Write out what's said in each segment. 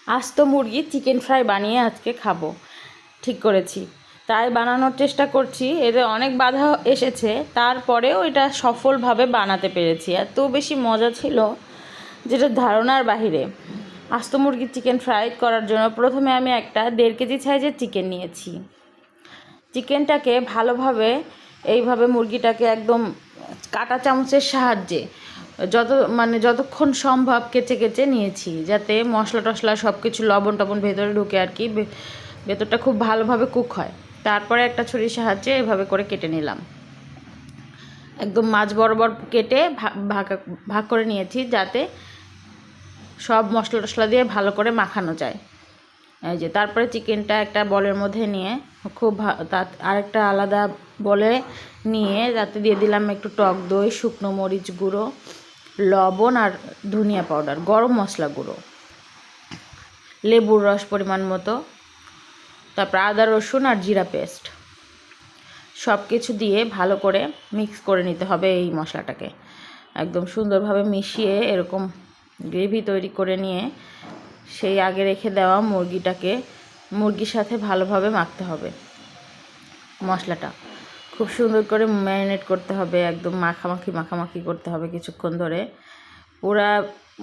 আস্ত মুরগি chicken fry বানিয়ে আজকে খাবো ঠিক করেছি। তাই বানানোর চেষ্টা করছি। এতে অনেক বাধা এসেছে, তারপরেও এটা সফলভাবে বানাতে পেরেছি। এত বেশি মজা ছিল যেটা ধারণার বাহিরে। আস্ত মুরগির চিকেন ফ্রাই করার জন্য প্রথমে আমি একটা 1.5 কেজি সাইজের চিকেন নিয়েছি। চিকেনটাকে ভালোভাবে এইভাবে মুরগিটাকে একদম কাঁটা চামচের সাহায্যে যতক্ষণ সম্ভব কেচে কেচে নিয়েছি, যাতে মশলা টশলা সব কিছু লবণ টবণ ভেতরে ঢুকে আর কি, ভেতরটা খুব ভালোভাবে কুক হয়। তারপরে একটা ছুরির সাহায্যে এভাবে করে কেটে নিলাম। একদম মাঝ বরাবর কেটে ভাগ করে নিয়েছি, যাতে সব মশলা টশলা দিয়ে ভালো করে মাখানো যায়। এই যে তারপরে চিকেনটা একটা বলের মধ্যে নিয়ে আরেকটা আলাদা বলে নিয়ে তাতে দিয়ে দিলাম একটু টক দই, শুকনো মরিচ গুঁড়ো, লবণ আর ধনিয়া পাউডার, গরম মশলা গুঁড়ো, লেবুর রস পরিমাণ মতো, তারপর আদা রসুন আর জিরা পেস্ট, সব কিছু দিয়ে ভালো করে মিক্স করে নিতে হবে। এই মশলাটাকে একদম সুন্দরভাবে মিশিয়ে এরকম গ্রেভি তৈরি করে নিয়ে সেই আগে রেখে দেওয়া মুরগির সাথে ভালোভাবে মাখতে হবে। মশলাটা খুব সুন্দর করে ম্যারিনেট করতে হবে, একদম মাখামাখি করতে হবে কিছুক্ষণ ধরে। পুরা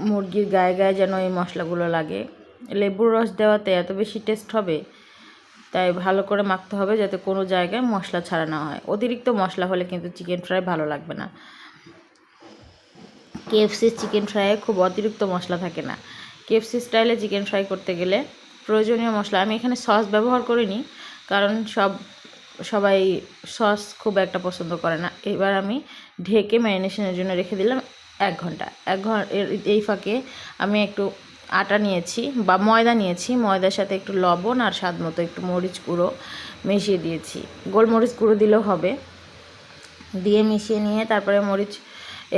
মুরগির গায়ে গায়ে যেন এই মশলাগুলো লাগে। লেবুর রস দেওয়াতে এত বেশি টেস্ট হবে, তাই ভালো করে মাখতে হবে যাতে কোনো জায়গায় মশলা ছাড়া না হয়। অতিরিক্ত মশলা হলে কিন্তু চিকেন ফ্রাই ভালো লাগবে না। কেএফসির চিকেন ফ্রাইয়ে খুব অতিরিক্ত মশলা থাকে না। কেএফসি স্টাইলে চিকেন ফ্রাই করতে গেলে প্রয়োজনীয় মশলা, আমি এখানে সস ব্যবহার করিনি, কারণ সবাই সস খুব একটা পছন্দ করে না। এবার আমি ঢেকে ম্যারিনেশনের জন্য রেখে দিলাম 1 ঘন্টা। এই ফাঁকে আমি একটু আটা নিয়েছি বা ময়দা নিয়েছি, ময়দার সাথে একটু লবণ আর স্বাদ মতো একটু মরিচ গুঁড়ো মিশিয়ে দিয়েছি। গোলমরিচ গুঁড়ো দিলেও হবে। দিয়ে মিশিয়ে নিয়ে তারপরে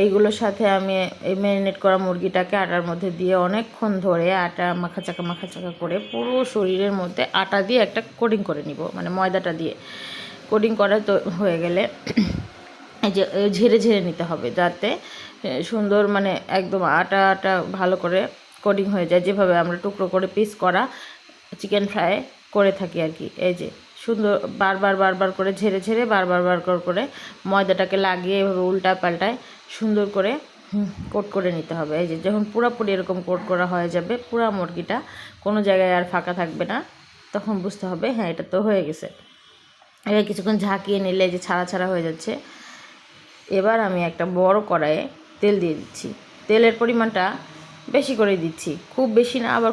এইগুলোর সাথে আমি এই ম্যারিনেট করা মুরগিটাকে আটার মধ্যে দিয়ে অনেকক্ষণ ধরে আটা মাখাচাকা করে পুরো শরীরের মধ্যে আটা দিয়ে একটা কোটিং করে নিব, মানে ময়দাটা দিয়ে কোটিং করা তো হয়ে গেলে এই যে ঝেড়ে নিতে হবে, যাতে সুন্দর মানে একদম আটা ভালো করে কোটিং হয়ে যায়, যেভাবে আমরা টুকরো করে পিস করা চিকেন ফ্রাই করে থাকি আর কি। এই যে সুন্দর বারবার করে ঝেড়ে বারবার করে ময়দাটাকে লাগিয়ে এভাবে উল্টা পাল্টায় সুন্দর করে কোট করে নিতে হবে। এই যে যখন পুরোপুরি এরকম কোট করা হয়ে যাবে, পুরো মুরগিটা কোনো জায়গায় আর ফাঁকা থাকবে না, তখন বুঝতে হবে হ্যাঁ এটা তো হয়ে গেছে। এবার কিছুক্ষণ ঝাঁকিয়ে নিলে যে ছাড়া হয়ে যাচ্ছে। এবার আমি একটা বড় কড়াইয়ে তেল দিয়ে দিচ্ছি। তেলের পরিমাণটা বেশি করে দিচ্ছি, খুব বেশি না আবার